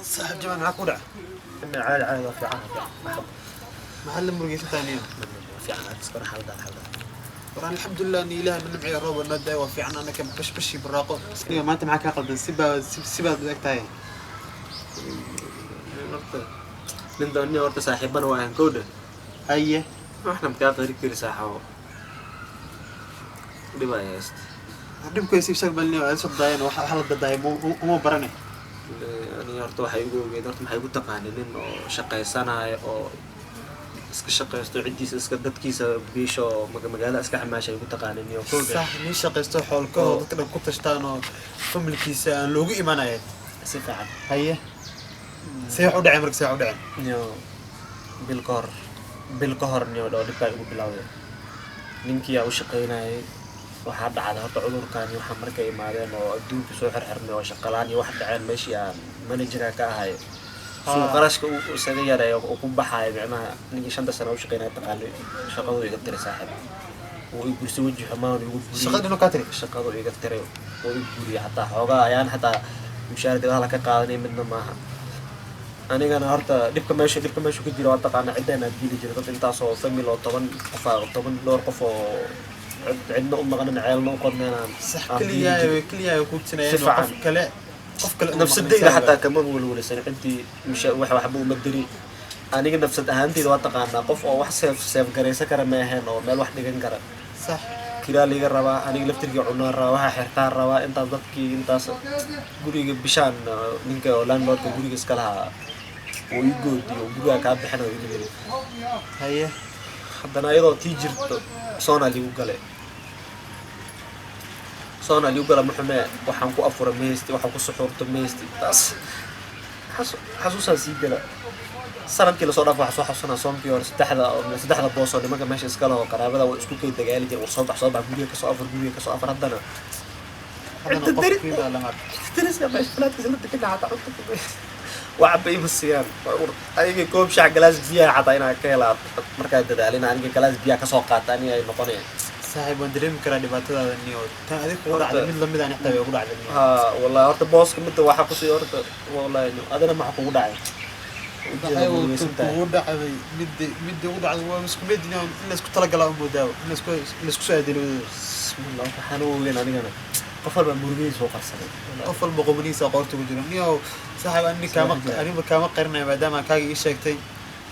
صاحب جمال معك ودع إن عادي في عنها محب محل مرقي ثانية في عنها تذكر حلقة وران الحمد لله اني اله من معي الروب الندى وفي عنا انا كم بشي بالراقه ايوه ما انت معك عقل سيبا بدك تاي من دوني ورت صاحبنا وين كوده هي احنا متعاطي كثير ساحه دي بقى يا است عندهم كويس يسال بلني واسف داين وحال داي مو برني يعني horta waxay ugu ogeed horta maxay ugu taqaaneen in oo shaqeysanayo oo iska shaqeysto cidiisa iska dadkiisa biisho magaalada iska xamaashay ugu taqaaneen iyo صح ni shaqeysto xoolkooda dadka ku tashtaan oo familkiisa aan loogu imanayay si fiican haye see u dhacay markii see u dhacay iyo bil ka hor niyo dhibka ugu bilowday ninkii uu shaqeynayay waxa dhacday horta cudurkan waxa markay imaadeen oo adduunka soo xirxirmay oo shaqalaan iyo wax dhaceen meeshii aan manager ka ahay soo qarashka uu isaga yaray oo ku baxay macnaha ninkii 5 sano u shaqeynay taqaanay shaqadu iga tiray saaxiib oo uu gursi waji xamaan ugu guriyo shaqadu ka tiray shaqadu iga tiray oo uu guriyo hataa xoogaa ayaan hataa mushaarada la ka qaadanay midna maaha anigana horta dhibka meesha ku jiro waa taqaana ciidana diili jirto dad intaas oo family oo 10 door qof oo عندنا مغنى عيالنا وقدنا صح كليا كوتسنا قف كلا نفس الدقيقة حتى كمان ولا سنة أنت مش واحد حبوا مدري أنا قلنا نفس أهانتي لو تقعنا قف أو واحد سيف جريسة كرم هنا أو مال واحد يجن كرم صح كلا اللي جربا أنا قلت ترجعنا الروا حرتار الروا أنت ضدك أنت قولي بشان منك لان لورك قولي كسكلها ويجود وقولي كعب حنا ويجي هي حدنا أيضا تيجر صونا اللي وقاله صونا اللي وقاله محمد وحنكو أفور ميستي وحنكو سحور تميستي بس حسوسا زيدلا صار كلا صار أفور حسونا صوم كيور سدحدا بوصل لما كان ماشي سكاله وقرابة وإسكو كي دجالي جل وصوب قولي كسو أفور هدنا أنت تدرس يا باش فلات كذا كده عطاك وعبي بالسيان أيجي كوب شع جلاس بيا عطينا كيلا مركز دالينا أنا جلاس بيا كسوقات أنا أي نقطة صاحب ودريم كرا دبعتها النيو هذيك وضع على من لم يدعني حتى يقول على النيو ها والله أرت بوس كمية واحد قصي أرت والله إنه هذا ما حكوا وضعي وضع مد وضع ومس كمية النيو الناس كتلا قلا موداو الناس كسادين بسم الله حلو لنا أنا قفل بمرجيز فوق السنة قفل بقبنيس قارت وجرا نيو صاحب أني كام قرنا ما دام كاجي شيكتين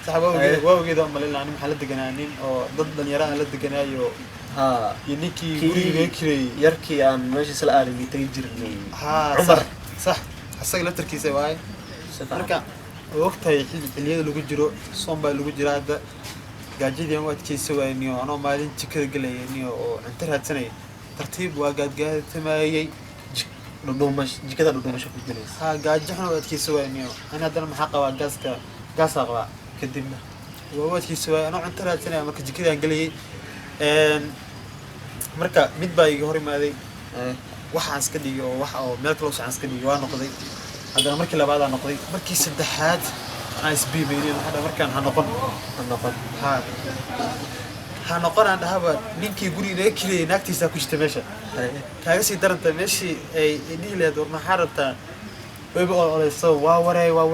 صاحب واو كده أمال اللي أنا محل دجنانين أو ضد اليران اللي دجنايو ها ينيكي وري كري يركي عن ماشي سلالة اللي تيجرني ها عمر صح حسق لا تركيز واي مركا وقتها اللي لو جيرو صومبا لو جيرا هذا جاجيدي ما تكيس وينيو أنا مالين تكذب قلينيو عنترها سنة ترتيب وقاد تمايي دومش جكدا دومش في الجليس ها جاجحنا وقتكيس وينيو أنا هذا المحقق وقاسك قاس أغلا كدبنا وقتكيس وين أنا عنترها سنة مركا جكدا قلي marka mid baa iga hor imaaday waxa aan iska dhigo waxa oo meel kale oo aan iska dhigo waa noqday hadana markii labaad aan noqday markii saddexaad aan isbiimeeyay hada markaan ha noqon aan dhahaba ninkii guriga kiliya naagtiisa ku jirta meesha kaaga sii daranta meeshii ay dhiileed war maxaa rabtaa wayba ooleyso waa waray waa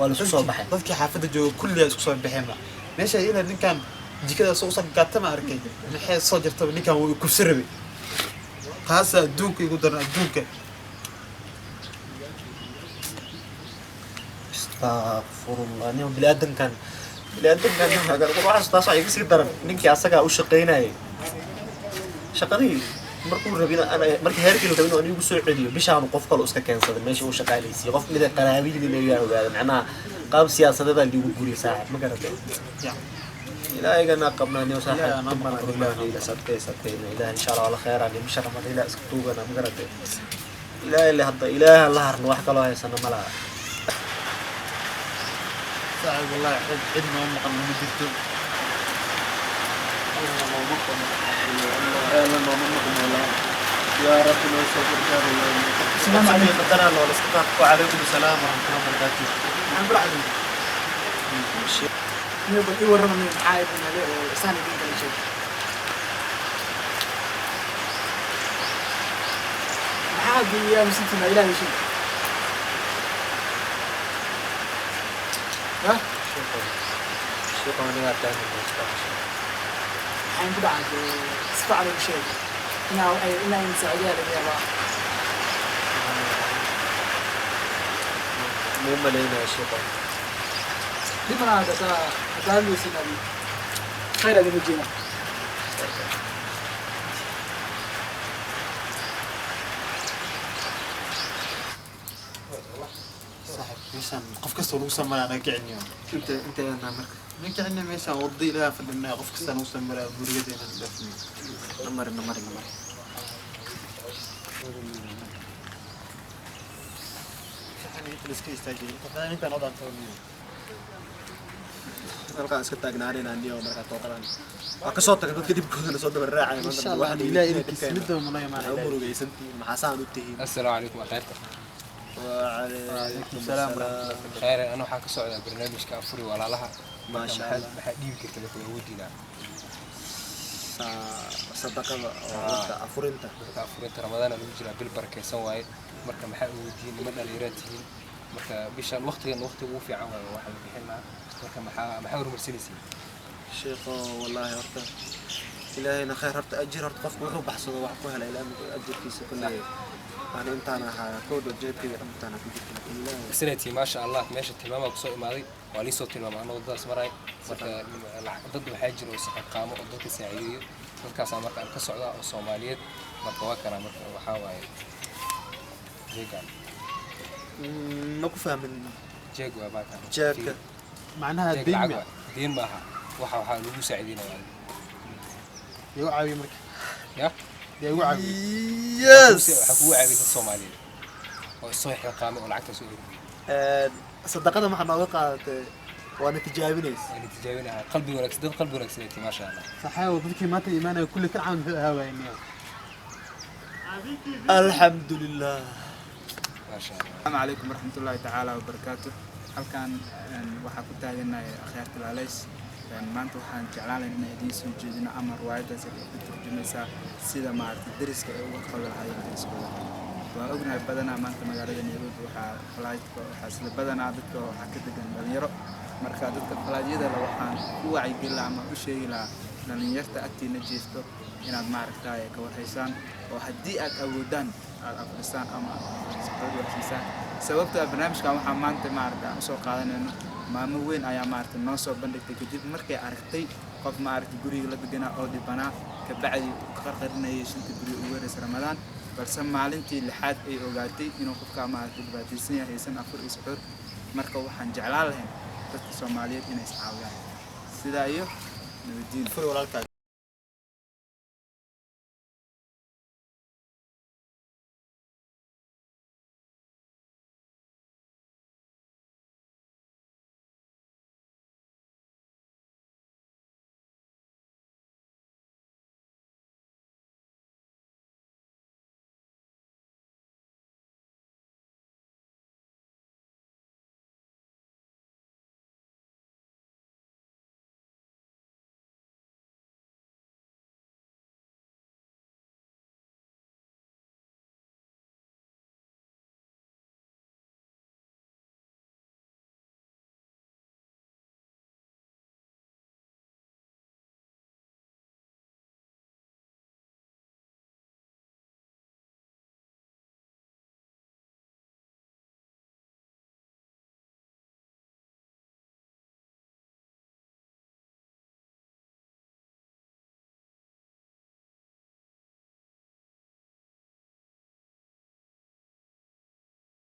la soo baxay dadkii xaafadda jooga kulliya isku soo baxeen meesha ila ninkan jikada soo gaata ma arkay maxay soo jirtay ninkan uu ku sirbi qaasa adduunka igu daran adduunka astaghfirullah aniga bilaadan kan hagar waxa taas ay si daran ninkii asaga u shaqeynayay shaqadii markuu rabina ana markii heerkii uu rabino anigu soo celiyo bishaan qof kale iska keensaday meesha uu shaqaaleysay qof mid qaraabidii leeyahay ogaada macnaha qaab siyaasadeed ay ugu guuriyay saaxib ma garatay إلهي أنا قبنا نيو صاحب أنا إلهي سبتين إلهي إن شاء الله على خير أنا مش رمضان إلهي سكتوب أنا مقرد إلهي اللي هذا إلهي الله هرن واحد الله يسنا ملا صاحب والله عيد ما مقام مدته يا رب لا يسافر دار السلام عليكم ترى الله استقاط وعليكم السلام ورحمة الله وبركاته عن بعد يبقى إيه ورنا من عايد من عليه وإنسان يجين كل شيء عادي يا مسنتنا إلهي شيء ها شيخ أنا أتاني حين بدأ سبع على شيء إنا السعودية اللي هي مو ملينا يا شيخ لمن هذا قال له سنة خير اللي بيجينا صاحب ميشان قف كسر وصل مرة أنا قعني أنت يا نامر من قعني ميشان وضي لها في الدنيا قف كسر وصل مرة بريدين الدفن نمر يعني أنت لسه يستاجي طبعا أنت نضع توني halkaan iska taagnaanayna aniyo markaa tooqadan waa ka soo tagay dadka dibkooda soo daba raacay إن شاء الله إلهي إنك سمده من أي ma معنى murugaysantii maxaa saan u tihiin السلام عليكم أخيرك وعليكم السلام ورحمة الله خير أنا وحاك سعودة برنامج كافوري ولا لها ما شاء الله بحد ديب كرت لك ودينا صدقة وقت أفرنتا كافوري أنت رمضان اللي بيجي بالبركة سواي مركب محل ودين من الإيراتين مركب بيش الوقت وفي عام واحد بيحنا مركب محاور مرسينيسي شيخ والله هرتا إلهينا خير هرتا أجر هرتا قف وحو بحصد وحكوها لا إله أجر كيس كل يعني أنت أنا كود وجيب كذا أنت أنا كذا سنتي ما شاء الله ماشي تماما بسوق ماضي ولي صوت تماما أنا ضد أسمراي مركب ضد الحجر وصحة قامة وضد السعيدية مركب سامر كسعودة والصوماليات مركب وكرة مركب وحاوي جيجان ما كفاهم جيجوا باكا جاك معناها دين دين maaha waxa lagu saacideynaa يوعى مرك ya يوعى يس waxa ku caawin Soomaaliyeed oo soo xilqaamay oo lacagta soo ururiyay صدقة ما حنا وقعت وأنا تجاوبنيس يعني tijaabinaha qalbi wanaagsan dad qalbi wanaagsan ma sha Allah صحيح وضلك ما إيمانه كل كل عام في الهواء يعني الحمد لله ma sha Allah السلام عليكم ورحمة الله تعالى وبركاته. halkan waxaa ku taaganahay akhyaarta laalays maanta waxaan jeclaanahay in idiin soo jeedino ama riwaayadaas ay ku turjumaysaa sida maaragtay deriska ay uga qaban lahaayeen deriskooda. waan ognahay badanaa maanta magaalada Nairobi waxaa isla badanaa dadka waxaa ka degan dhalinyaro marka dadka falaadyada la waxaan ku wacyigelin lahaa ama u sheegi lahaa dhalinyarta agtiina jeesto inaad maaragtay ka warhaysaan oo haddii aad awoodaan aad aqrisaan ama shaqada waxsiisaan sababta barnaamijkan waxaa maanta maaragtay aan soo qaadanayno maamo weyn ayaa maaragtay noo soo bandhigtay kadib markay aragtay qof maaragtay guriga la deganaa oo dhibanaa kabacdi qarqarinayay shanta guri ugu horreysay Ramadaan balse maalintii lixaad ay ogaatay inuu qofka maaragtay dhibaataysan yahay haysan afur iyo suxuur marka waxaan jeclaan lahayn dadka Soomaaliyeed inay is caawiyaan sidaa iyo nabadiin